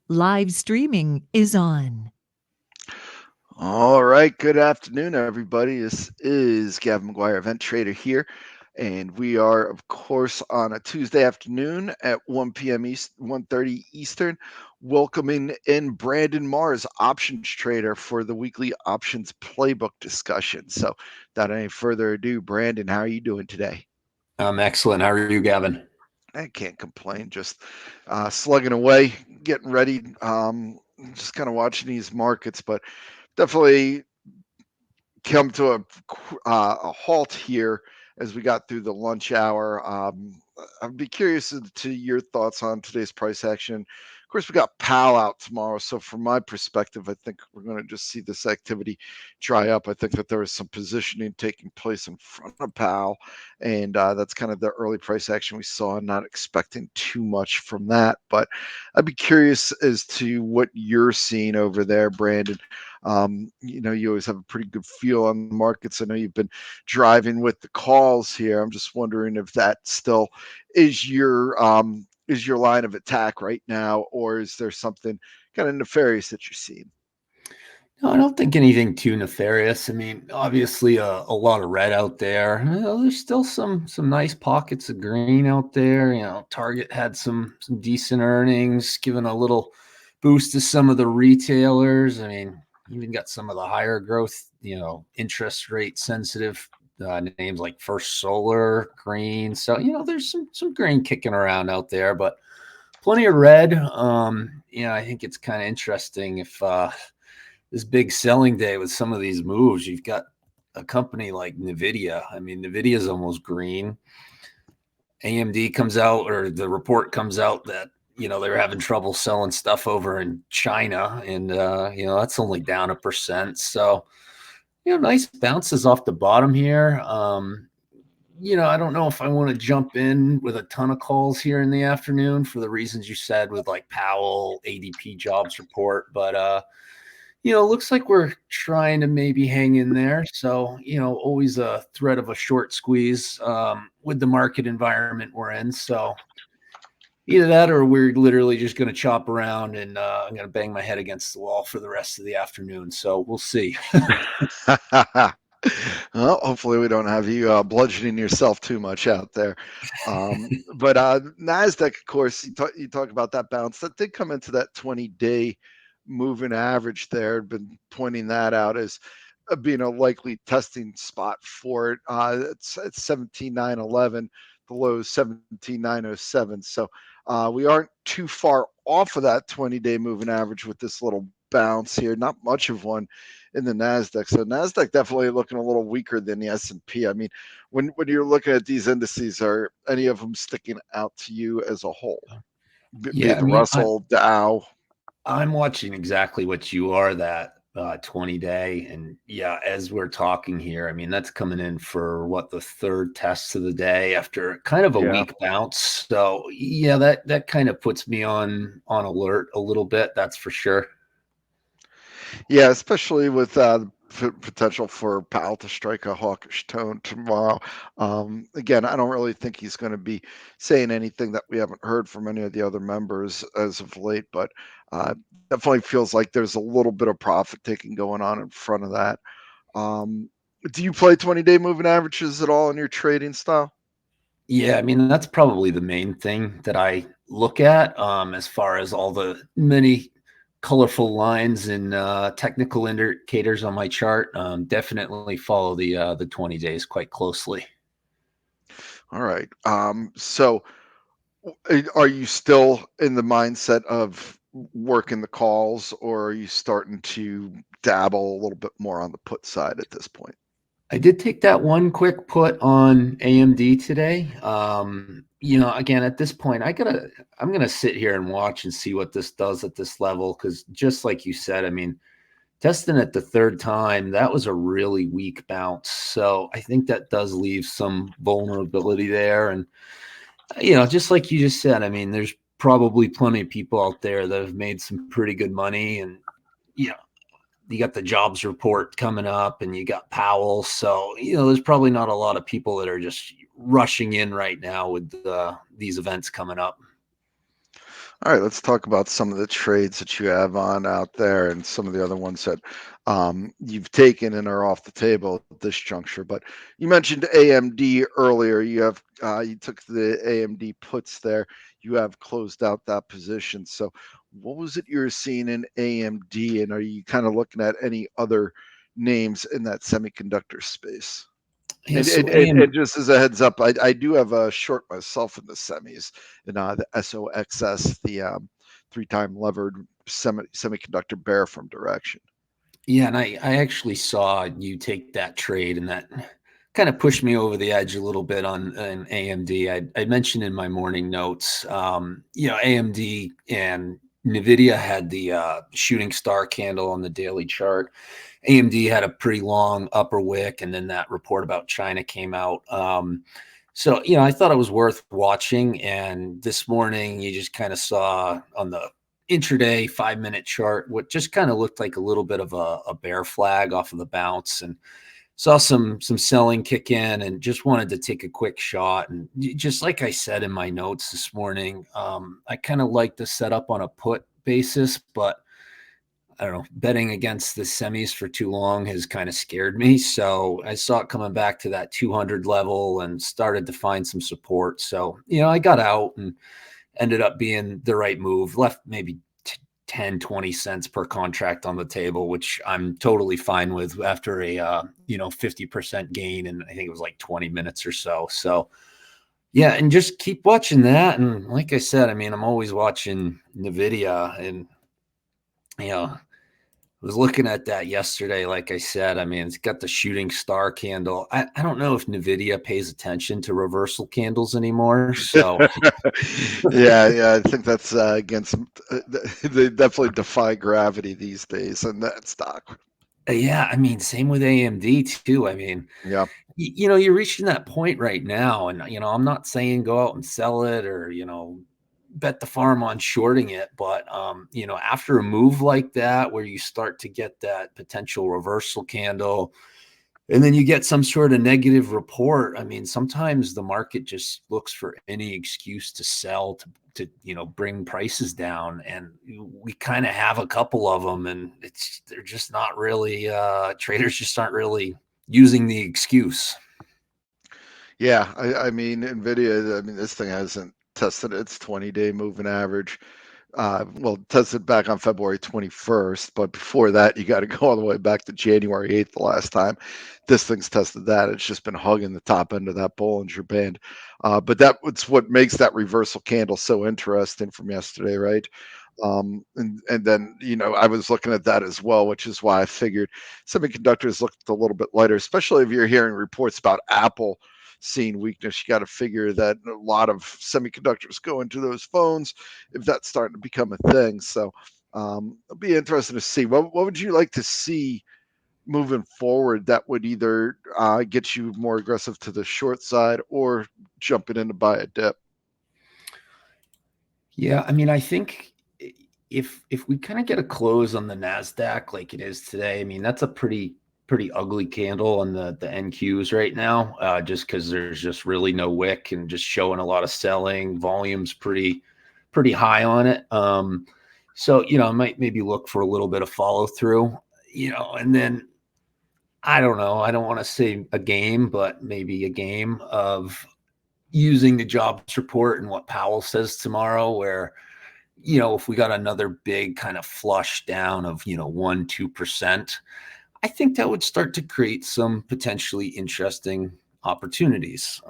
Live streaming is on. All right, good afternoon, everybody. This is Gavin McGuire, event trader here, and we are, of course, on a Tuesday afternoon at 1 p.m. East, 1:30 Eastern, welcoming in Brandon Mars, options trader, for the weekly options playbook discussion. So, without any further ado, Brandon, how are you doing today? I'm excellent. How are you, Gavin? I can't complain. Just slugging away, getting ready. Just kind of watching these markets, but definitely come to a halt here as we got through the lunch hour. I'd be curious to your thoughts on today's price action. Of course, we got PAL out tomorrow, so from my perspective, I think we're going to just see this activity dry up. I think that there is some positioning taking place in front of PAL, and that's kind of the early price action we saw. Not expecting too much from that, but I'd be curious as to what you're seeing over there, Brandon. You always have a pretty good feel on the markets. I know you've been driving with the calls here. I'm just wondering if that still is your line of attack right now, or is there something kind of nefarious that you're seeing? No, I don't think anything too nefarious. I mean, obviously, a lot of red out there. There's still some nice pockets of green out there. Target had some decent earnings, giving a little boost to some of the retailers. I mean, even got some of the higher growth, interest rate sensitive names like First Solar, Green. So there's some green kicking around out there, but plenty of red. I think it's kind of interesting if this big selling day with some of these moves. You've got a company like Nvidia. I mean, Nvidia is almost green. AMD comes out, or the report comes out that they're having trouble selling stuff over in China, and that's only down 1%. So nice bounces off the bottom here. I don't know if I want to jump in with a ton of calls here in the afternoon for the reasons you said with like Powell, ADP jobs report, but looks like we're trying to maybe hang in there. So, always a threat of a short squeeze with the market environment we're in. So, either that or we're literally just going to chop around and I'm going to bang my head against the wall for the rest of the afternoon. So, we'll see. Well, hopefully we don't have you bludgeoning yourself too much out there. But Nasdaq, of course, you talk about that bounce that did come into that 20-day moving average there. Been pointing that out as being a likely testing spot for it. It's 17,911. The low is 17,907. So we aren't too far off of that 20-day moving average with this little bounce here. Not much of one in the Nasdaq. So Nasdaq definitely looking a little weaker than the S&P. I mean, when you're looking at these indices, are any of them sticking out to you as a whole? Be Yeah, it I the mean, Russell, Dow. I'm watching exactly what you are, that 20-day. And yeah, as we're talking here, I mean, that's coming in for what, the third test of the day after kind of a Yeah. weak bounce. So yeah, that kind of puts me on alert a little bit. That's for sure. Yeah, especially with potential for Powell to strike a hawkish tone tomorrow. Again, I don't really think he's going to be saying anything that we haven't heard from any of the other members as of late, but definitely feels like there's a little bit of profit taking going on in front of that. Um, do you play 20-day moving averages at all in your trading style? Yeah, I mean, that's probably the main thing that I look at as far as all the many colorful lines and technical indicators on my chart. Definitely follow the 20 days quite closely. All right. So are you still in the mindset of working the calls, or are you starting to dabble a little bit more on the put side at this point? I did take that one quick put on AMD today. Again, at this point, I'm gonna sit here and watch and see what this does at this level, because just like you said, I mean, testing it the third time, that was a really weak bounce. So I think that does leave some vulnerability there. And just like you just said, I mean, there's probably plenty of people out there that have made some pretty good money, and you know, you got the jobs report coming up and you got Powell. So, there's probably not a lot of people that are just rushing in right now with these events coming up. All right, let's talk about some of the trades that you have on out there and some of the other ones that you've taken and are off the table at this juncture. But you mentioned AMD earlier. You took the AMD puts there. You have closed out that position. So what was it you're seeing in AMD, and are you kind of looking at any other names in that semiconductor space? Yeah, And, so and, and, AM and just as a heads up, I do have a short myself in the semis, and the SOXS, the 3-time levered semiconductor bear from direction. Yeah, and I actually saw you take that trade, and that kind of pushed me over the edge a little bit on an AMD. I mentioned in my morning notes, AMD and Nvidia had the shooting star candle on the daily chart. AMD had a pretty long upper wick, and then that report about China came out. So, I thought it was worth watching. And this morning, you just kind of saw on the intraday 5-minute chart what just kind of looked like a little bit of a bear flag off of the bounce, and saw some selling kick in, and just wanted to take a quick shot. And just like I said in my notes this morning, I kind of like to set up on a put basis, but I don't know, betting against the semis for too long has kind of scared me. So I saw it coming back to that 200 level and started to find some support. So, I got out, and ended up being the right move. Left maybe 10, 20 cents per contract on the table, which I'm totally fine with after a 50% gain, and I think it was like 20 minutes or so. So yeah, and just keep watching that. And like I said, I mean, I'm always watching Nvidia, and was looking at that yesterday. Like I said, I mean, it's got the shooting star candle. I don't know if Nvidia pays attention to reversal candles anymore. So Yeah, I think that's against. They definitely defy gravity these days in that stock. yeah, I mean, same with AMD too. I mean, Yeah. you're reaching that point right now, and I'm not saying go out and sell it, or bet the farm on shorting it, but after a move like that where you start to get that potential reversal candle, and then you get some sort of negative report, I mean, sometimes the market just looks for any excuse to sell, to bring prices down, and we kind of have a couple of them, and they're just not really traders just aren't really using the excuse. Yeah, I mean, Nvidia, I mean, this thing hasn't tested its 20-day moving average. Well, tested back on February 21st, but before that, you got to go all the way back to January 8th, the last time this thing's tested that. It's just been hugging the top end of that Bollinger Band. But that's what makes that reversal candle so interesting from yesterday, right? And then I was looking at that as well, which is why I figured semiconductors looked a little bit lighter, especially if you're hearing reports about Apple seeing weakness. You got to figure that a lot of semiconductors go into those phones if that's starting to become a thing. So it'll be interesting to see. What would you like to see moving forward that would either get you more aggressive to the short side or jumping in to buy a dip? Yeah, I mean, I think if we kind of get a close on the Nasdaq like it is today, I mean, that's a pretty ugly candle on the NQs right now, just because there's just really no wick, and just showing a lot of selling. Volume's pretty high on it. So I might maybe look for a little bit of follow through, and then I don't know. I don't want to say a game, but maybe a game of using the jobs report and what Powell says tomorrow, where if we got another big kind of flush down of 1-2%, I think that would start to create some potentially interesting opportunities.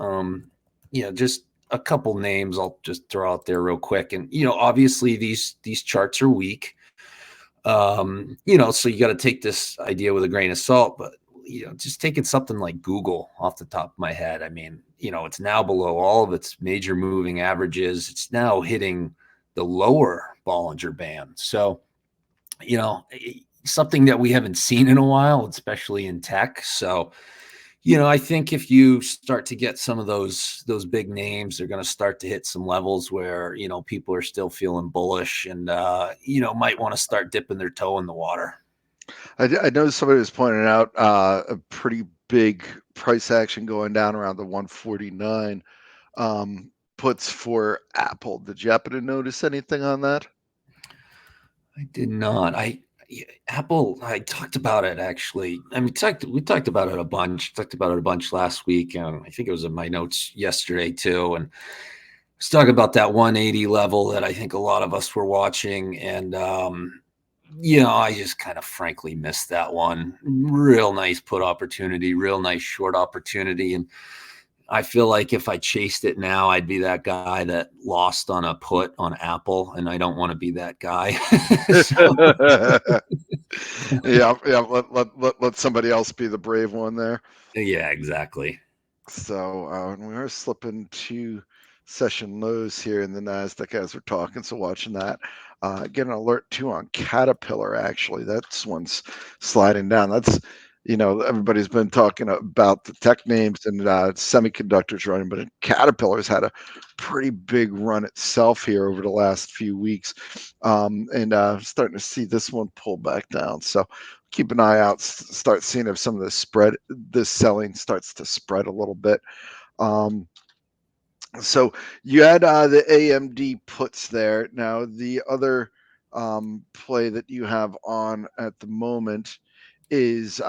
Just a couple names I'll just throw out there real quick. And obviously these charts are weak. So you got to take this idea with a grain of salt, but just taking something like Google off the top of my head. I mean, it's now below all of its major moving averages. It's now hitting the lower Bollinger Band. So, something that we haven't seen in a while, especially in tech. So, I think if you start to get some of those big names, they're going to start to hit some levels where people are still feeling bullish, and might want to start dipping their toe in the water. I know somebody was pointing out a pretty big price action going down around the 149. puts for Apple. Did you happen to notice anything on that? I did not. Apple. I talked about it actually. I mean, we talked about it a bunch. Talked about it a bunch last week. I think it was in my notes yesterday too. And let's talk about that 180 level that I think a lot of us were watching. And I just kind of frankly missed that one. Real nice put opportunity. Real nice short opportunity. And I feel like if I chased it now, I'd be that guy that lost on a put on Apple, and I don't want to be that guy. Yeah. Let somebody else be the brave one there. Yeah, exactly. So we are slipping to session lows here in the Nasdaq as we're talking. So watching that. Get an alert too on Caterpillar. Actually, that's one's sliding down. That's everybody's been talking about the tech names and semiconductors running, but Caterpillar's had a pretty big run itself here over the last few weeks, and starting to see this one pull back down. So keep an eye out. Start seeing if some of this selling starts to spread a little bit. So you had the AMD puts there. Now the other play that you have on at the moment is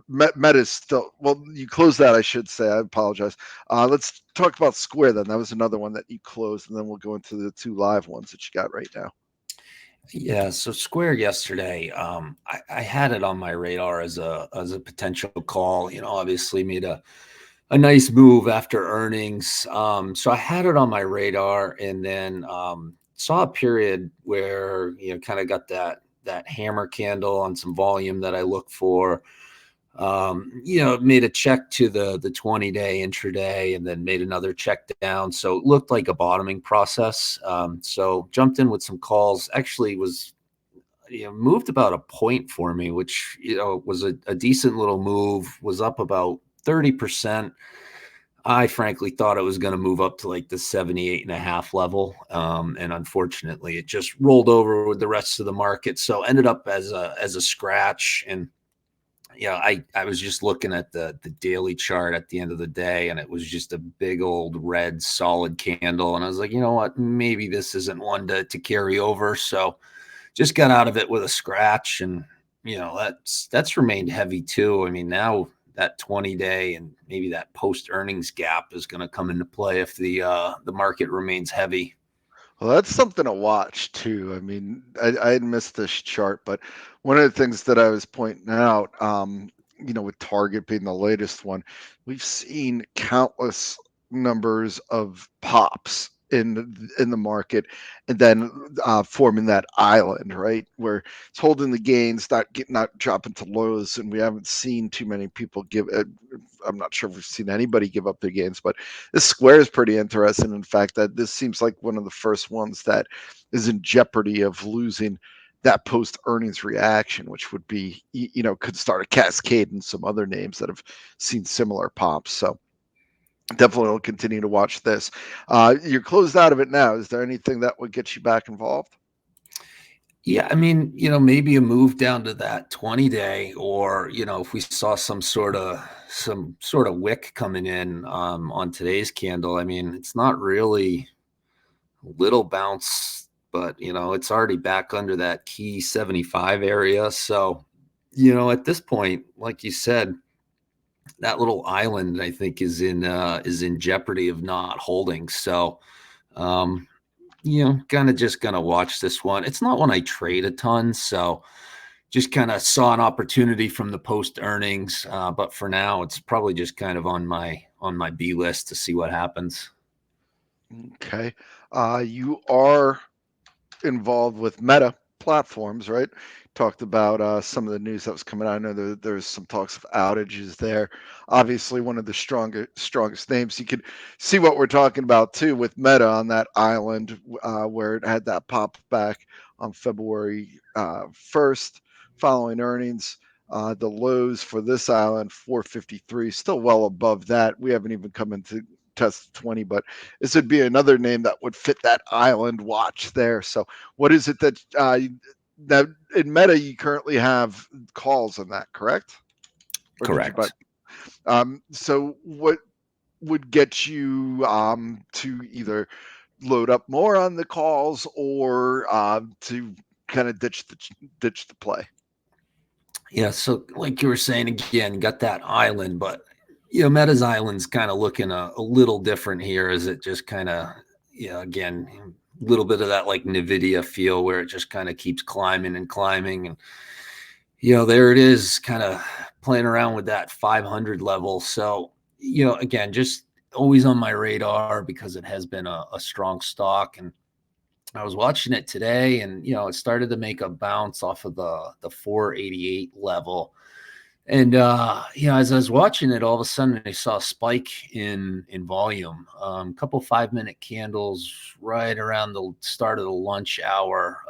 Meta's still, well, you closed that, I should say. I apologize. Let's talk about Square then. That was another one that you closed, and then we'll go into the two live ones that you got right now. Yeah, so Square yesterday, I had it on my radar as a potential call. Obviously made a nice move after earnings. So I had it on my radar, and then saw a period where kind of got that hammer candle on some volume that I look for. Made a check to the 20-day intraday, and then made another check down. So it looked like a bottoming process. So jumped in with some calls. Actually was moved about a point for me, which was a decent little move. Was up about 30%. I frankly thought it was going to move up to like the 78.5 level. And unfortunately it just rolled over with the rest of the market. So ended up as a scratch. And I was just looking at the daily chart at the end of the day, and it was just a big old red solid candle. And I was like, you know what, maybe this isn't one to carry over. So just got out of it with a scratch, and that's remained heavy too. I mean, now that 20-day and maybe that post earnings gap is going to come into play if the market remains heavy. Well, that's something to watch too. I mean, I had missed this chart, but one of the things that I was pointing out, with Target being the latest one, we've seen countless numbers of pops in the market, and then forming that island, right, where it's holding the gains, not dropping to lows, and we haven't seen too many people give. I'm not sure if we've seen anybody give up their gains, but this Square is pretty interesting. In fact, that this seems like one of the first ones that is in jeopardy of losing that post earnings reaction, which would be, could start a cascade in some other names that have seen similar pops. So definitely will continue to watch this. You're closed out of it now. Is there anything that would get you back involved? Yeah, I mean, maybe a move down to that 20-day, or if we saw some sort of wick coming in on today's candle. I mean, it's not really a little bounce, but it's already back under that key 75 area. So, at this point, like you said, that little island, I think, is in jeopardy of not holding. So, kind of just gonna watch this one. It's not one I trade a ton, so just kind of saw an opportunity from the post earnings. But for now, it's probably just kind of on my B list to see what happens. Okay. You are involved with Meta platforms, right? Talked about some of the news that was coming out. I know there's some talks of outages there. Obviously, one of the strongest names. You could see what we're talking about too with Meta on that island where it had that pop back on February 1st following earnings. The lows for this island 453, still well above that. We haven't even come into test 20, but this would be another name that would fit that island watch there. So what is it that that in Meta you currently have calls on that, correct? Or did you buy? Correct. So what would get you to either load up more on the calls or to kind of ditch the play? Yeah, so like you were saying again, got that island, but Meta's island's kind of looking a little different here as it just kind of, again, a little bit of that like NVIDIA feel where it just kind of keeps climbing and climbing. And, there it is kind of playing around with that 500 level. So, again, just always on my radar because it has been a strong stock. And I was watching it today and, it started to make a bounce off of the 488 level. And, as I was watching it, all of a sudden I saw a spike in volume, a couple 5-minute candles right around the start of the lunch hour,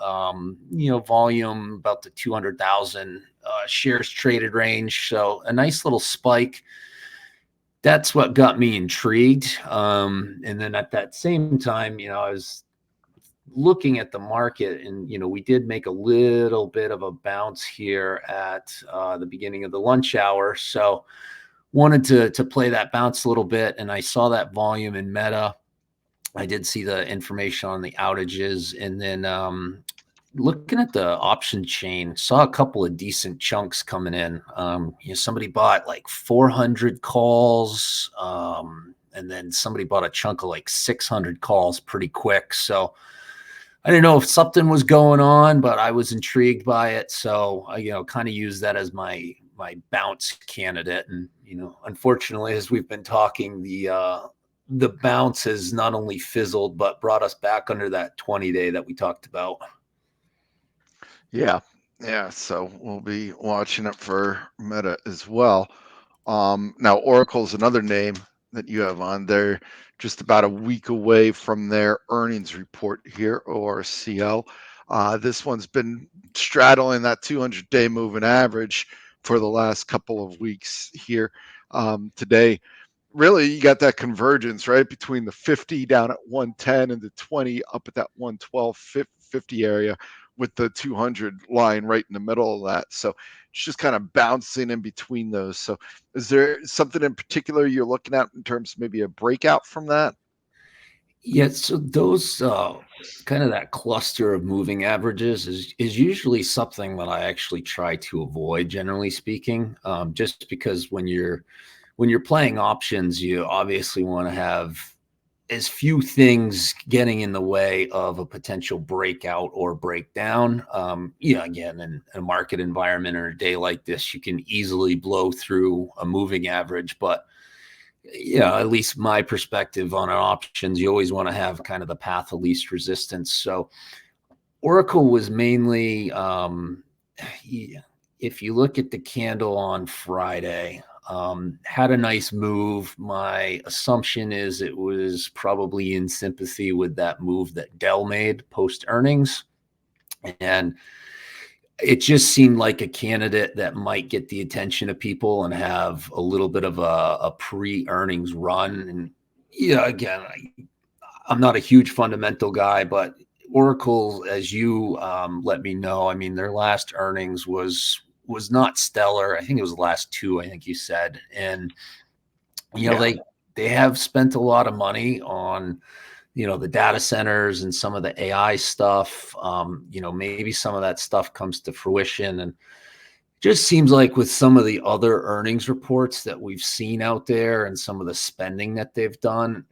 volume about the 200,000 shares traded range. So a nice little spike. That's what got me intrigued. And then at that same time, I was looking at the market and, we did make a little bit of a bounce here at the beginning of the lunch hour. So wanted to play that bounce a little bit. And I saw that volume in Meta. I did see the information on the outages. And then looking at the option chain, saw a couple of decent chunks coming in. Somebody bought like 400 calls. And then somebody bought a chunk of like 600 calls pretty quick. So I didn't know if something was going on, but I was intrigued by it. So I, kind of used that as my bounce candidate. And, unfortunately, as we've been talking, the bounce has not only fizzled, but brought us back under that 20-day that we talked about. Yeah. Yeah. So we'll be watching it for Meta as well. Now, Oracle's another name that you have on there, just about a week away from their earnings report here, ORCL. This one's been straddling that 200-day moving average for the last couple of weeks here. Today, really, you got that convergence, right, between the 50 down at 110 and the 20 up at that 112, 50 area, with the 200 line right in the middle of that. So it's just kind of bouncing in between those. So is there something in particular you're looking at in terms of maybe a breakout from that? Yeah, so those kind of that cluster of moving averages is usually something that I actually try to avoid, generally speaking, just because when you're playing options, you obviously want to have as few things getting in the way of a potential breakout or breakdown. Again, in a market environment or a day like this, you can easily blow through a moving average. But, at least my perspective on options, you always want to have kind of the path of least resistance. So Oracle was mainly, if you look at the candle on Friday, had a nice move. My assumption is it was probably in sympathy with that move that Dell made post earnings. And it just seemed like a candidate that might get the attention of people and have a little bit of a pre-earnings run. And again, I'm not a huge fundamental guy, but Oracle, as you let me know, I mean, their last earnings was not stellar. I think it was the last two, I think you said. And, they have spent a lot of money on, the data centers and some of the AI stuff. Maybe some of that stuff comes to fruition. And just seems like with some of the other earnings reports that we've seen out there and some of the spending that they've done,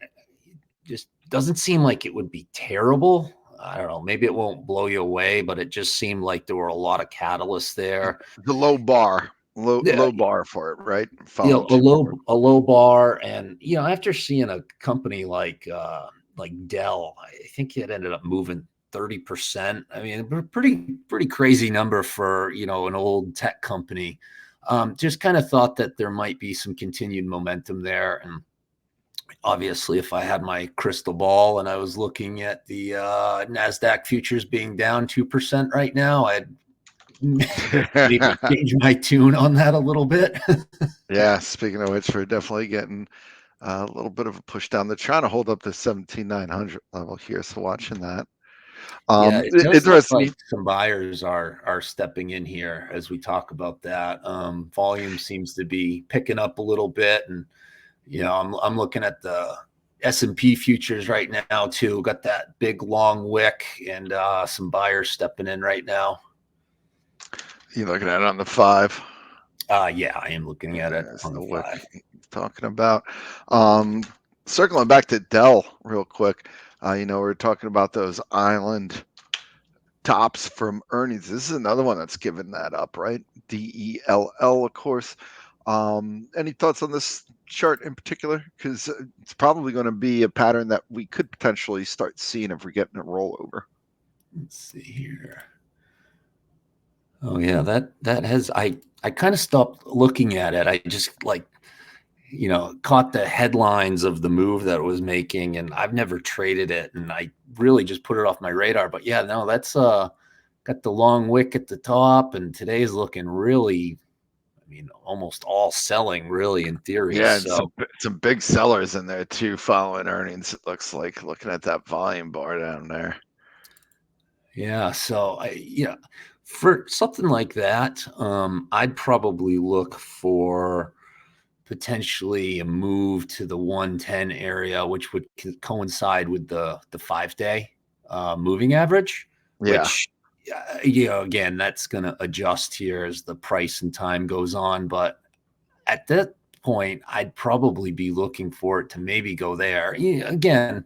just doesn't seem like it would be terrible. I don't know. Maybe it won't blow you away, but it just seemed like there were a lot of catalysts there. The low bar for it, right? Falling too far. A low bar, and after seeing a company like Dell, I think it ended up moving 30%. I mean, a pretty crazy number for an old tech company. Just kind of thought that there might be some continued momentum there, and obviously, if I had my crystal ball and I was looking at the Nasdaq futures being down 2% right now, I'd maybe change my tune on that a little bit. Yeah, speaking of which, we're definitely getting a little bit of a push down. They're trying to hold up the 17,900 level here, so watching that. Yeah, it does look Interesting. like some buyers are stepping in here as we talk about that. Volume seems to be picking up a little bit, and I'm looking at the S&P futures right now too. Got that big long wick and some buyers stepping in right now. You looking at it on the 5? Yeah, I am looking at it There's on the the wick 5. talking about. Circling back to Dell real quick. We're talking about those island tops from earnings. This is another one that's given that up, right? DELL, of course. Any thoughts on this chart in particular? Because it's probably going to be a pattern that we could potentially start seeing if we're getting a rollover. Let's see here. Oh yeah, that has I kind of stopped looking at it. I just caught the headlines of the move that it was making, and I've never traded it, and I really just put it off my radar. But yeah, no, that's got the long wick at the top, and today's looking really, almost all selling really in theory. Yeah, and So some big sellers in there too following earnings. It looks like, looking at that volume bar down there. yeah, so for something like that, I'd probably look for potentially a move to the 110 area, which would coincide with the 5-day moving average, Yeah. which again, that's going to adjust here as the price and time goes on. But at that point, I'd probably be looking for it to maybe go there. Again,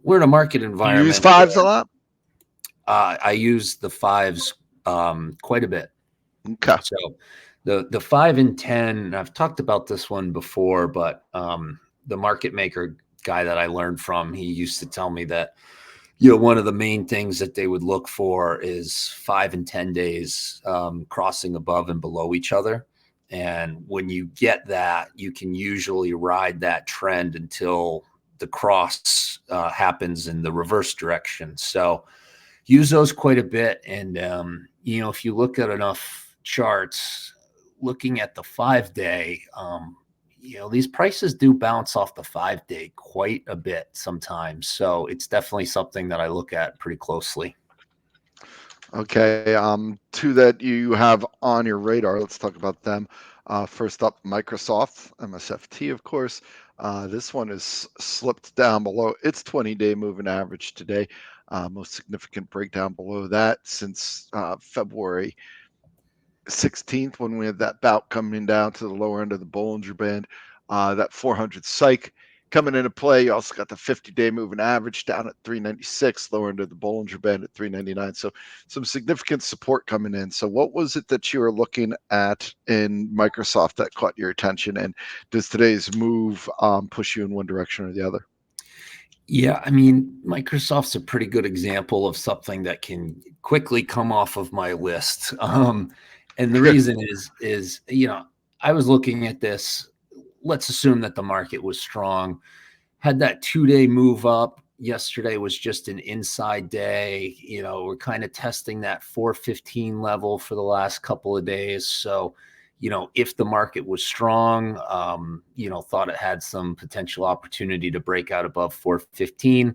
we're in a market You use environment. 5s a lot? I use the 5s quite a bit. Okay. So the 5 and 10, I've talked about this one before, but the market maker guy that I learned from, he used to tell me that one of the main things that they would look for is 5 and 10 days crossing above and below each other. And when you get that, you can usually ride that trend until the cross happens in the reverse direction. So use those quite a bit. And, if you look at enough charts, looking at the 5-day, these prices do bounce off the 5-day quite a bit sometimes. So it's definitely something that I look at pretty closely. Okay. Two that you have on your radar. Let's talk about them. First up, Microsoft, MSFT, of course. This one is slipped down below its 20-day moving average today. Most significant breakdown below that since February 16th, when we had that bout coming down to the lower end of the Bollinger Band. That 400 psych coming into play. You also got the 50-day moving average down at 396, lower end of the Bollinger Band at 399. So some significant support coming in. So what was it that you were looking at in Microsoft that caught your attention? And does today's move push you in one direction or the other? Yeah, Microsoft's a pretty good example of something that can quickly come off of my list. And the reason is, I was looking at this. Let's assume that the market was strong, had that 2-day move up. Yesterday was just an inside day. We're kind of testing that 415 level for the last couple of days. So, if the market was strong, thought it had some potential opportunity to break out above 415.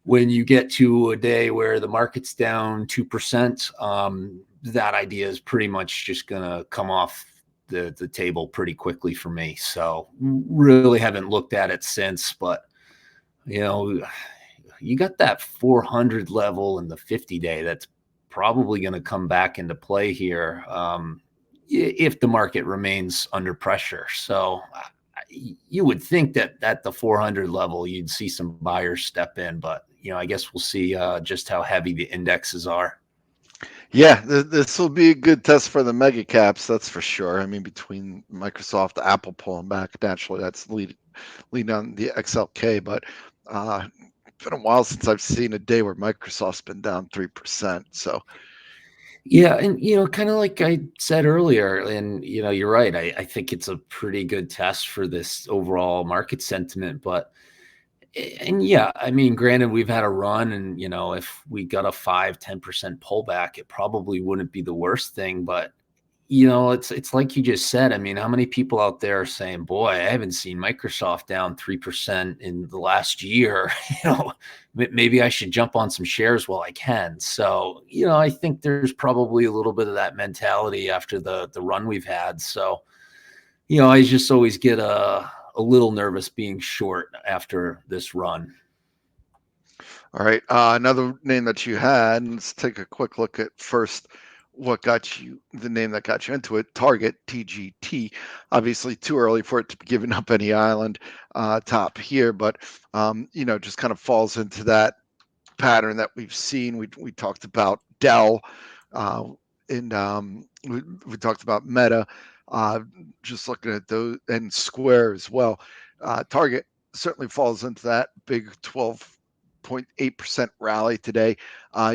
When you get to a day where the market's down 2%, that idea is pretty much just going to come off the table pretty quickly for me. So really haven't looked at it since, but you got that 400 level in the 50-day. That's probably going to come back into play here if the market remains under pressure. So you would think that at the 400 level, you'd see some buyers step in, but I guess we'll see just how heavy the indexes are. Yeah, this will be a good test for the mega caps, that's for sure. Between Microsoft, Apple pulling back, naturally that's lead on the XLK, but it's been a while since I've seen a day where Microsoft's been down 3%. So yeah, and kind of like I said earlier, and you're right. I think it's a pretty good test for this overall market sentiment, but. And yeah, granted, we've had a run, and if we got a 5-10% pullback, it probably wouldn't be the worst thing. But it's like you just said. How many people out there are saying, "Boy, I haven't seen Microsoft down 3% in the last year. Maybe I should jump on some shares while I can." So I think there's probably a little bit of that mentality after the run we've had. So I just always get a a little nervous being short after this run. All right. Another name that you had, and let's take a quick look at first what got you the name that got you into it. Target, TGT. Obviously, too early for it to be giving up any island top here, but just kind of falls into that pattern that we've seen. We talked about Dell, and we talked about Meta. Just looking at those, and Square as well. Target certainly falls into that big 12.8% rally today.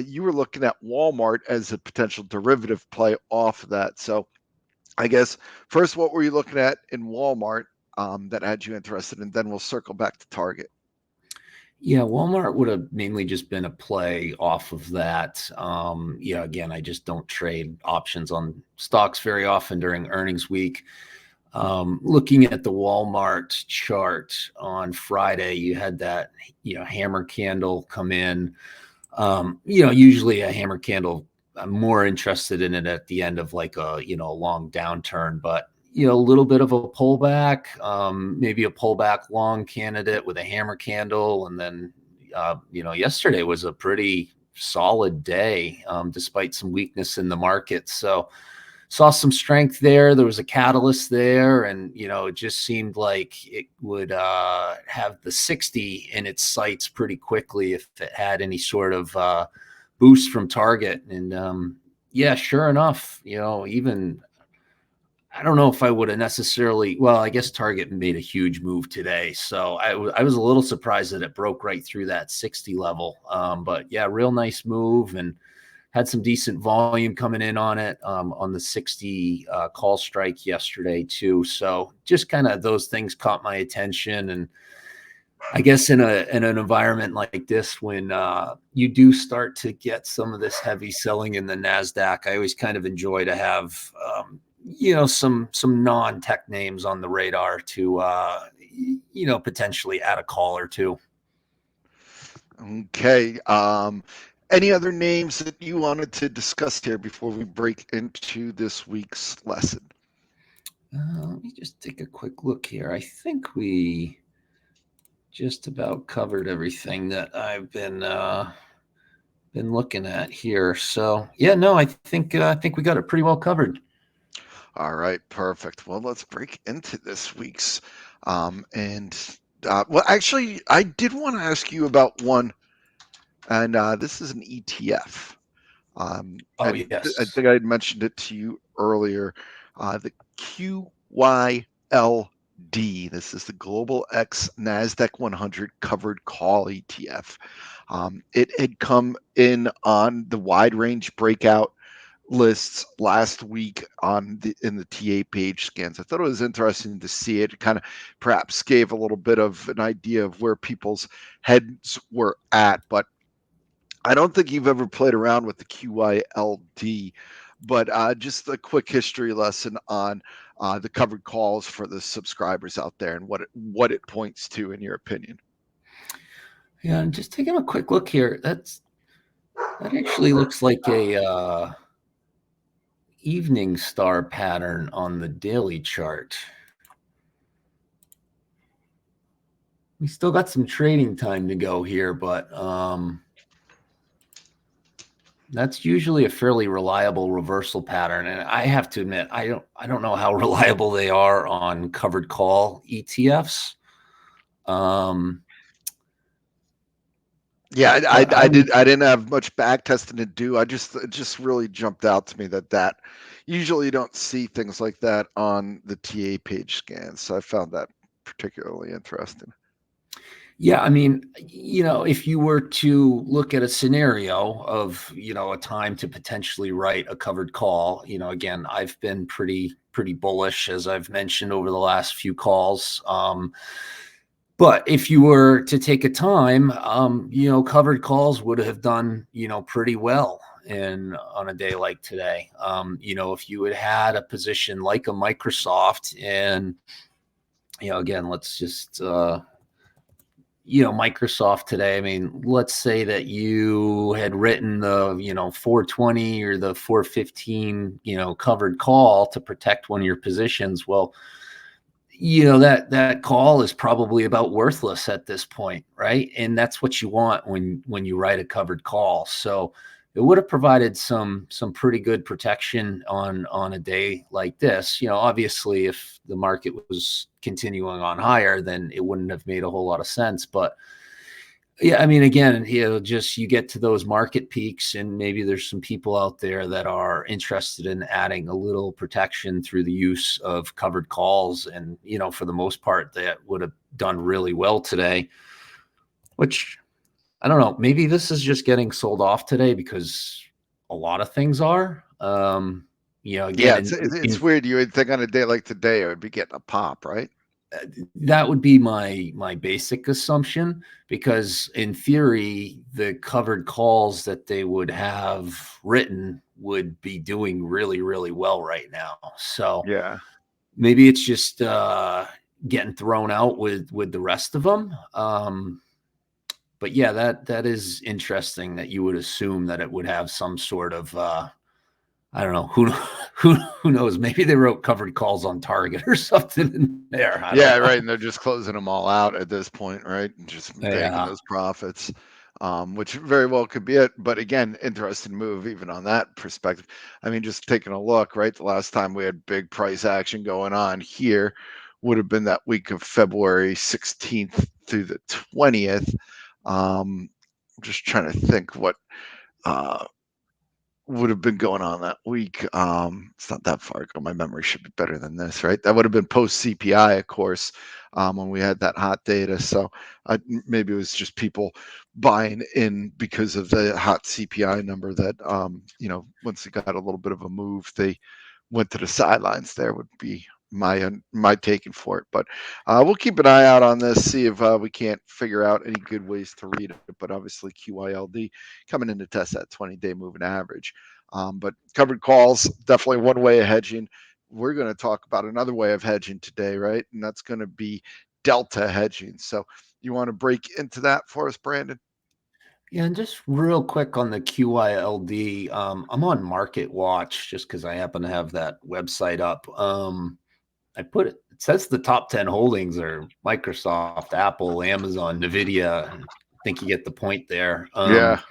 You were looking at Walmart as a potential derivative play off of that. So I guess first, what were you looking at in Walmart that had you interested? And then we'll circle back to Target. Yeah, Walmart would have mainly just been a play off of that. Again, I just don't trade options on stocks very often during earnings week. Looking at the Walmart chart on Friday, you had that, hammer candle come in. Usually a hammer candle, I'm more interested in it at the end of like a long downturn, but a little bit of a pullback, maybe a pullback long candidate with a hammer candle. And then, yesterday was a pretty solid day, despite some weakness in the market. So saw some strength there. There was a catalyst there. And, it just seemed like it would have the 60 in its sights pretty quickly if it had any sort of boost from Target. And sure enough, even I don't know if I would have necessarily, well, I guess Target made a huge move today. So I was a little surprised that it broke right through that 60 level. But yeah, real nice move, and had some decent volume coming in on it on the 60 call strike yesterday too. So just kind of those things caught my attention. And I guess in an environment like this, when you do start to get some of this heavy selling in the Nasdaq, I always kind of enjoy to have some non-tech names on the radar to potentially add a call or two. Okay. Any other names that you wanted to discuss here before we break into this week's lesson? Let me just take a quick look here. I think we just about covered everything that I've been looking at here. So yeah, no, I think we got it pretty well covered. All right, perfect. Well, let's break into this week's. Actually, I did want to ask you about one, and this is an ETF. Yes. I think I had mentioned it to you earlier. The QYLD. This is the Global X Nasdaq 100 Covered Call ETF. It had come in on the wide range breakout lists last week in the TA page scans. I thought it was interesting to see it. It kind of perhaps gave a little bit of an idea of where people's heads were at, but I don't think you've ever played around with the QYLD, but just a quick history lesson on the covered calls for the subscribers out there and what it points to, in your opinion. Yeah, and just taking a quick look here. That actually looks like a evening star pattern on the daily chart. We still got some trading time to go here, but that's usually a fairly reliable reversal pattern. And I have to admit, I don't know how reliable they are on covered call ETFs. Yeah, I didn't have much back testing to do. It just really jumped out to me that usually you don't see things like that on the TA page scans. So I found that particularly interesting. Yeah, I mean, if you were to look at a scenario of, a time to potentially write a covered call, again, I've been pretty bullish, as I've mentioned over the last few calls. But if you were to take a time, covered calls would have done, pretty well on a day like today. If you had a position like a Microsoft, and, again, let's just, Microsoft today, I mean, let's say that you had written the, 420 or the 415, covered call to protect one of your positions. Well, that call is probably about worthless at this point, right? And that's what you want when you write a covered call. So it would have provided some pretty good protection on a day like this. Obviously, if the market was continuing on higher, then it wouldn't have made a whole lot of sense. But yeah, I mean, again, just you get to those market peaks, and maybe there's some people out there that are interested in adding a little protection through the use of covered calls. And, for the most part, that would have done really well today, which I don't know. Maybe this is just getting sold off today because a lot of things are. Again, Yeah, it's weird. You would think on a day like today, it would be getting a pop, right? that would be my basic assumption, because in theory, the covered calls that they would have written would be doing really, really well right now. So Yeah. maybe it's just getting thrown out with the rest of them. But yeah, that is interesting that you would assume that it would have some sort of I don't know, who knows? Maybe they wrote covered calls on Target or something in there. I Yeah, don't know. right. And they're just closing them all out at this point, right? And just banking Yeah. those profits, which very well could be it. But again, interesting move even on that perspective. I mean, just taking a look, right? The last time we had big price action going on here would have been that week of February 16th through the 20th. I'm just trying to think what would have been going on that week. It's not that far ago. My memory should be better than this, right? That would have been post CPI, of course, when we had that hot data. So maybe it was just people buying in because of the hot CPI number that, once it got a little bit of a move, they went to the sidelines. There would be my taking for it. But we'll keep an eye out on this, see if we can't figure out any good ways to read it. But obviously QYLD coming in to test that 20-day moving average. But covered calls, definitely one way of hedging. We're going to talk about another way of hedging today, right? And that's going to be delta hedging. So you want to break into that for us, Brandon? Yeah, and just real quick on the QYLD, I'm on Market Watch just because I happen to have that website up. It says the top 10 holdings are Microsoft, Apple, Amazon, Nvidia. I think you get the point there. Yeah.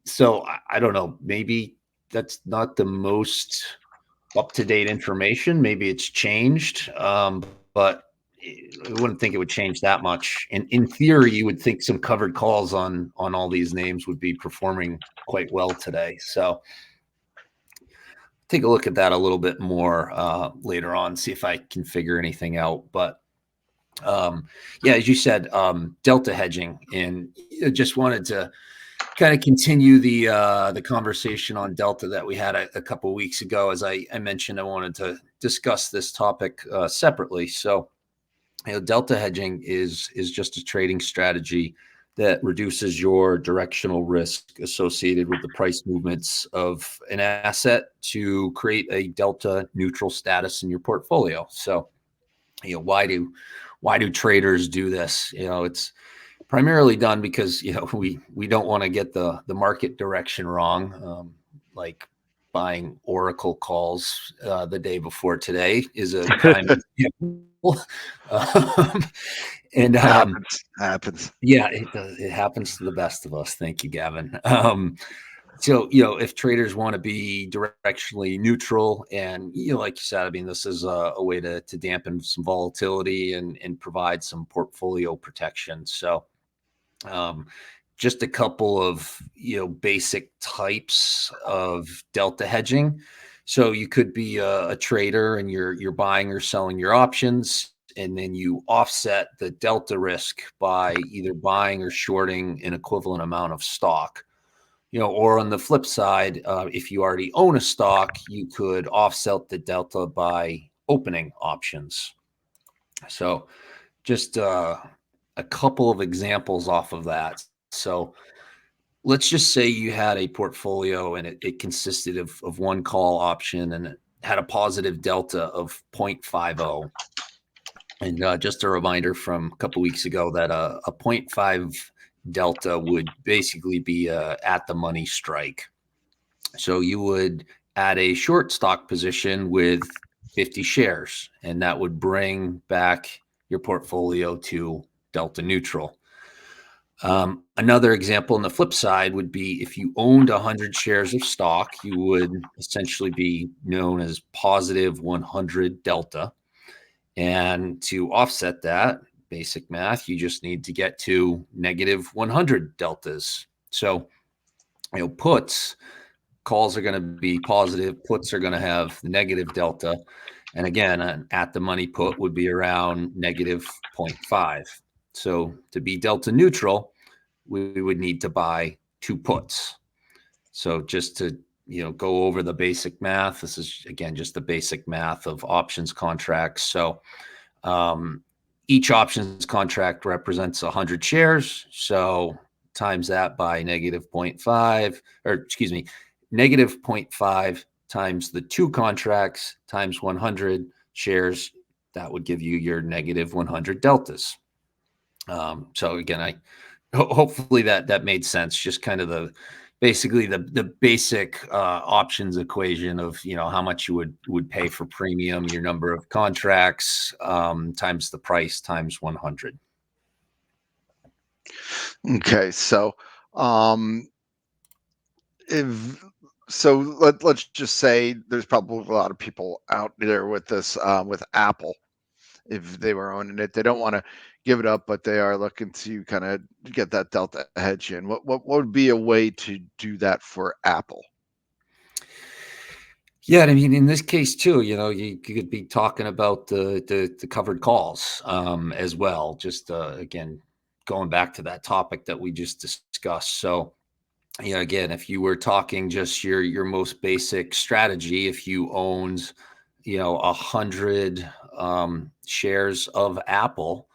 So I don't know, maybe that's not the most up-to-date information. Maybe it's changed, but I wouldn't think it would change that much. In theory, you would think some covered calls on all these names would be performing quite well today. So take a look at that a little bit more later on, see if I can figure anything out. But yeah, as you said, delta hedging, and just wanted to kind of continue the conversation on delta that we had a couple of weeks ago. As I mentioned, I wanted to discuss this topic separately. So, delta hedging is just a trading strategy that reduces your directional risk associated with the price movements of an asset to create a delta neutral status in your portfolio. So, why do traders do this? It's primarily done because we don't want to get the market direction wrong. Like buying Oracle calls the day before today is a prime example. Um, and happens. yeah, it does. It happens to the best of us. Thank you, Gavin. So, if traders want to be directionally neutral, and, like you said, I mean, this is a way to dampen some volatility and provide some portfolio protection. So, just a couple of, basic types of delta hedging. So you could be a trader and you're buying or selling your options, and then you offset the delta risk by either buying or shorting an equivalent amount of stock. Or on the flip side, if you already own a stock, you could offset the delta by opening options. So just a couple of examples off of that. So let's just say you had a portfolio and it consisted of one call option, and it had a positive delta of 0.50. And just a reminder from a couple weeks ago that a 0.5 delta would basically be at the money strike. So you would add a short stock position with 50 shares, and that would bring back your portfolio to delta neutral. Another example on the flip side would be if you owned 100 shares of stock, you would essentially be known as positive 100 delta. And to offset that, basic math, you just need to get to negative 100 deltas. So, puts, calls are going to be positive, puts are going to have negative delta. And again, an at the money put would be around negative 0.5. So to be delta neutral, we would need to buy 2 puts. So just to go over the basic math, this is again just the basic math of options contracts. So each options contract represents 100 shares. So times that by negative 0.5, or excuse me, negative 0.5 times the 2 contracts times 100 shares, that would give you your negative 100 deltas. So again, hopefully that made sense. Just kind of basically the basic options equation of how much you would pay for premium, your number of contracts times the price times 100. Okay, so let's just say there's probably a lot of people out there with this with Apple. If they were owning it, they don't want to give it up, but they are looking to kind of get that delta hedge in. What would be a way to do that for Apple? Yeah, I mean, in this case too, you could be talking about the covered calls as well. Just again, going back to that topic that we just discussed. So, again, if you were talking just your most basic strategy, if you owned 100 shares of Apple,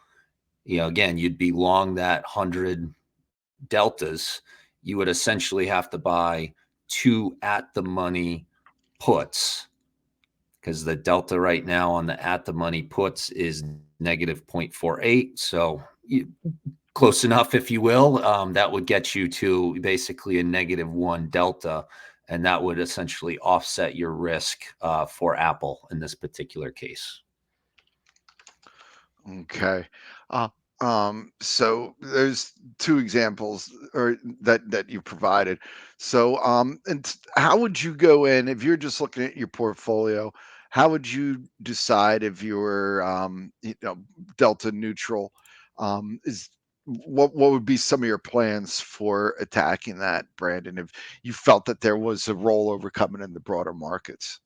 again, you'd be long that 100 deltas. You would essentially have to buy 2 at the money puts, because the delta right now on the at the money puts is negative 0.48. So close enough, if you will. That would get you to basically a -1 delta, and that would essentially offset your risk for Apple in this particular case. Okay. So there's 2 examples or that you provided. So, and how would you go in if you're just looking at your portfolio? How would you decide if you're, delta neutral? Is what would be some of your plans for attacking that, Brandon, if you felt that there was a rollover coming in the broader markets?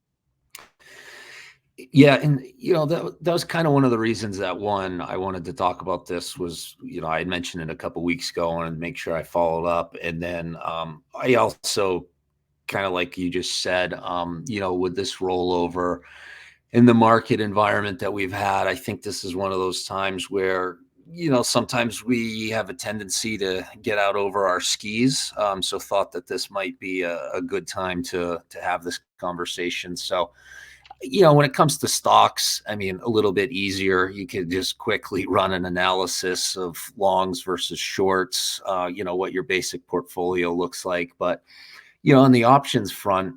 Yeah, and that was kind of one of the reasons that I wanted to talk about this was, I had mentioned it a couple weeks ago. I wanted to make sure I followed up, and then I also kind of like you just said, with this rollover in the market environment that we've had, I think this is one of those times where sometimes we have a tendency to get out over our skis. So thought that this might be a good time to have this conversation. So when it comes to stocks, I mean, a little bit easier. You could just quickly run an analysis of longs versus shorts, what your basic portfolio looks like. But, on the options front,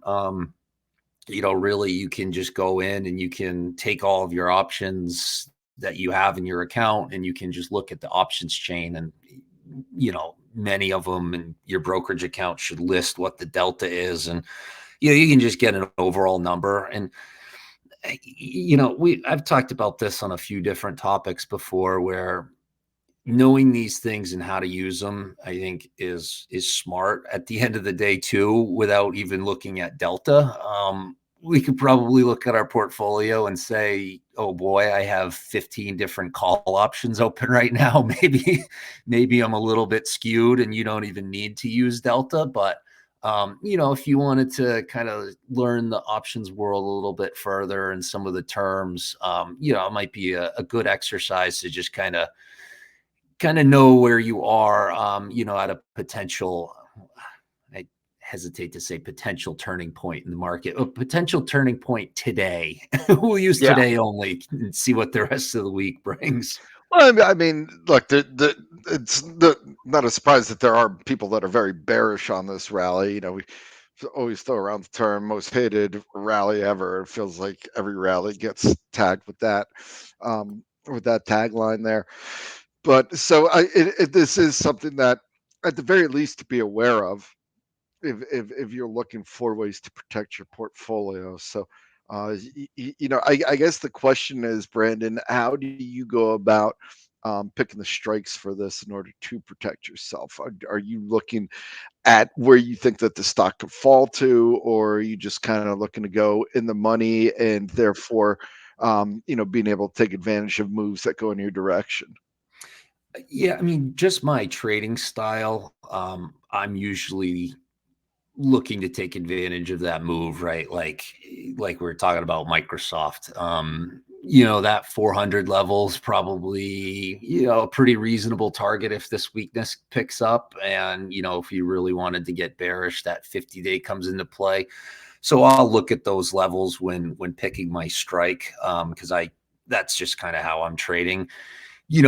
really you can just go in and you can take all of your options that you have in your account and you can just look at the options chain, and, many of them in your brokerage account should list what the delta is. And, you can just get an overall number. And, I've talked about this on a few different topics before, where knowing these things and how to use them, I think is smart at the end of the day too, without even looking at delta. We could probably look at our portfolio and say, oh boy, I have 15 different call options open right now. Maybe I'm a little bit skewed and you don't even need to use delta. But if you wanted to kind of learn the options world a little bit further and some of the terms, it might be a good exercise to just kind of know where you are, at a potential, I hesitate to say potential turning point in the market, a potential turning point today. We'll use today only and see what the rest of the week brings. Well, I mean, look, it's not a surprise that there are people that are very bearish on this rally. always throw around the term most hated rally ever. It feels like every rally gets tagged with that tagline there. But so this is something that at the very least to be aware of if you're looking for ways to protect your portfolio. So, I guess the question is, Brandon, how do you go about picking the strikes for this in order to protect yourself? Are you looking at where you think that the stock could fall to, or are you just kind of looking to go in the money and therefore, being able to take advantage of moves that go in your direction? Yeah, I mean, just my trading style. I'm usually looking to take advantage of that move, right? Like we were talking about Microsoft. That 400 level is probably, a pretty reasonable target if this weakness picks up. And, if you really wanted to get bearish, that 50-day comes into play. So I'll look at those levels when picking my strike, because that's just kind of how I'm trading.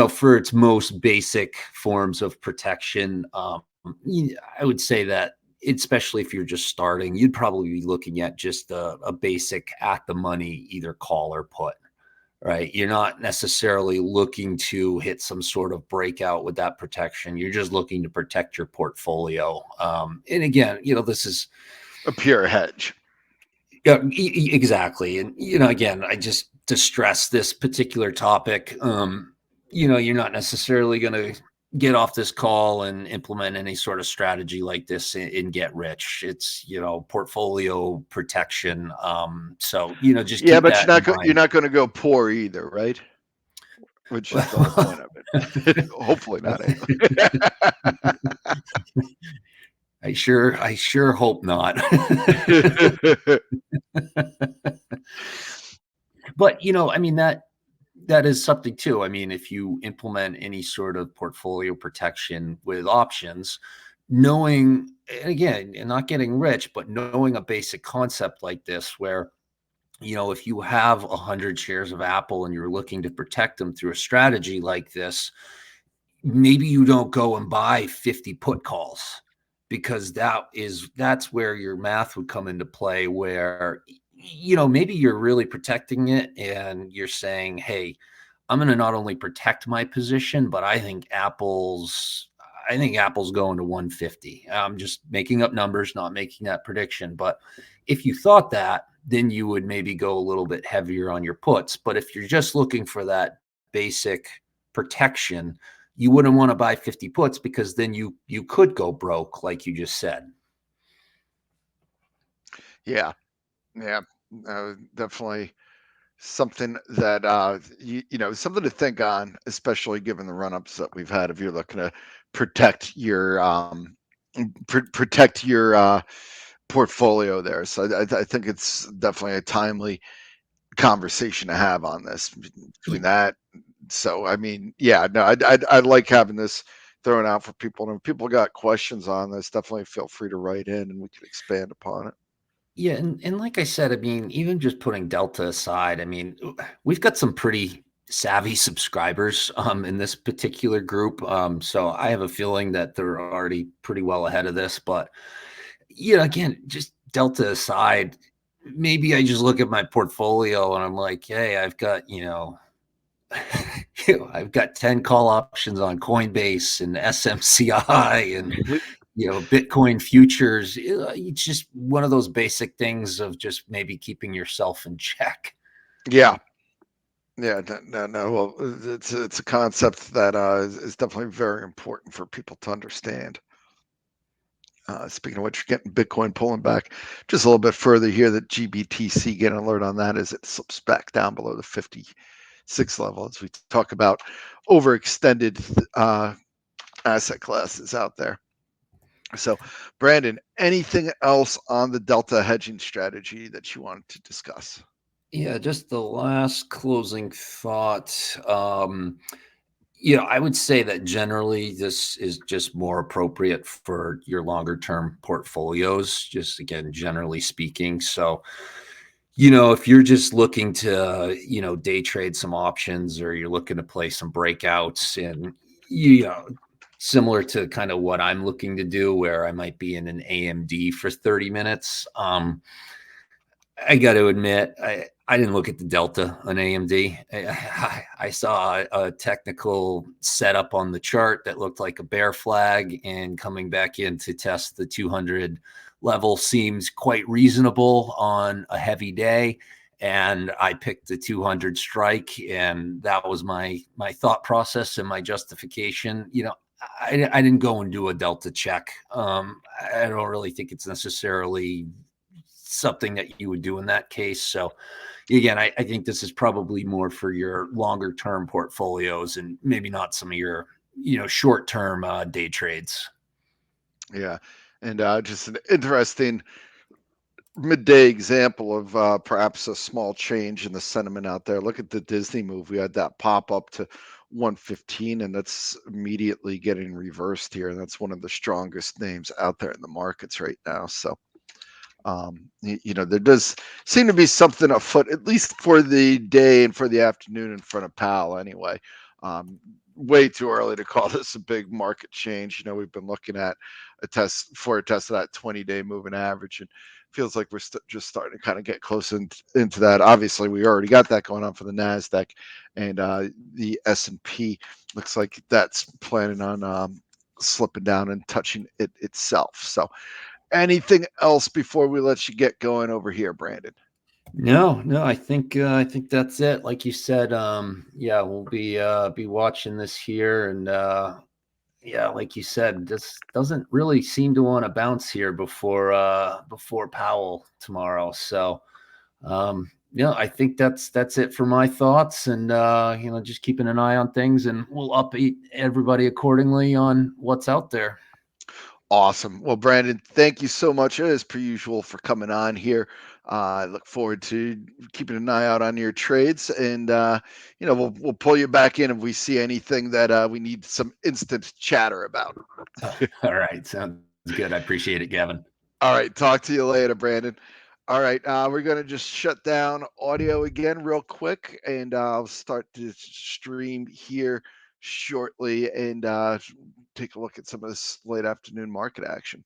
For its most basic forms of protection, I would say that, especially if you're just starting, you'd probably be looking at just a basic at the money, either call or put, right? You're not necessarily looking to hit some sort of breakout with that protection. You're just looking to protect your portfolio. And again, this is A pure hedge. yeah, exactly. And, again, I just to stress this particular topic, you're not necessarily going to get off this call and implement any sort of strategy like this and get rich. It's, portfolio protection. So, just Yeah, keep but that in you're mind. not going to go poor either, right? Which is the whole point of it. Hopefully not. I sure hope not. But, I mean, that is something too. I mean, if you implement any sort of portfolio protection with options, knowing, and again, and not getting rich, but knowing a basic concept like this, where, if you have 100 shares of Apple and you're looking to protect them through a strategy like this, maybe you don't go and buy 50 put calls, because that's where your math would come into play, where maybe you're really protecting it and you're saying, hey, I'm going to not only protect my position, but I think Apple's going to 150. I'm just making up numbers, not making that prediction. But if you thought that, then you would maybe go a little bit heavier on your puts. But if you're just looking for that basic protection, you wouldn't want to buy 50 puts, because then you could go broke, like you just said. Yeah, yeah, definitely something that something to think on, especially given the run-ups that we've had. If you're looking to protect your protect your portfolio there, so I think it's definitely a timely conversation to have on this between that. So I mean, yeah, no, I'd like having this thrown out for people. And if people got questions on this, definitely feel free to write in and we can expand upon it. Yeah, and like I said, I mean, even just putting Delta aside, I mean, we've got some pretty savvy subscribers in this particular group. So I have a feeling that they're already pretty well ahead of this. But again, just Delta aside, maybe I just look at my portfolio and I'm like, hey, I've got, I've got 10 call options on Coinbase and SMCI and Bitcoin futures. It's just one of those basic things of just maybe keeping yourself in check. Yeah. Yeah, no. Well, it's a concept that is definitely very important for people to understand. Speaking of which, you're getting Bitcoin pulling back just a little bit further here. That GBTC, get an alert on that as it slips back down below the 56 level as we talk about overextended asset classes out there. So, Brandon, anything else on the Delta hedging strategy that you wanted to discuss? Yeah, just the last closing thought. I would say that generally this is just more appropriate for your longer term portfolios, just again, generally speaking. So, if you're just looking to, day trade some options, or you're looking to play some breakouts, and, similar to kind of what I'm looking to do, where I might be in an AMD for 30 minutes. I got to admit, I didn't look at the delta on AMD. I saw a technical setup on the chart that looked like a bear flag, and coming back in to test the 200 level seems quite reasonable on a heavy day. And I picked the 200 strike, and that was my thought process and my justification. I didn't go and do a delta check. I don't really think it's necessarily something that you would do in that case. So again, I think this is probably more for your longer term portfolios and maybe not some of your, short term day trades. Yeah. And just an interesting midday example of perhaps a small change in the sentiment out there. Look at the Disney move. We had that pop up to 115, and that's immediately getting reversed here. And that's one of the strongest names out there in the markets right now. So there does seem to be something afoot, at least for the day and for the afternoon, in front of Powell anyway. Way too early to call this a big market change. We've been looking at a test of that 20-day moving average, and feels like we're just starting to kind of get close into that. Obviously, we already got that going on for the Nasdaq, and the S&P looks like that's planning on slipping down and touching it itself. So anything else before we let you get going over here, Brandon? No, I think that's it. Like you said, we'll be watching this here, and like you said, this doesn't really seem to want to bounce here before Powell tomorrow. So I think that's it for my thoughts, and just keeping an eye on things, and we'll update everybody accordingly on what's out there. Awesome. Well, Brandon, thank you so much as per usual for coming on here. I look forward to keeping an eye out on your trades, and we'll pull you back in if we see anything that we need some instant chatter about. All right, sounds good. I appreciate it, Gavin. All right, talk to you later, Brandon. All right, we're gonna just shut down audio again real quick, and I'll start to stream here shortly, and take a look at some of this late afternoon market action.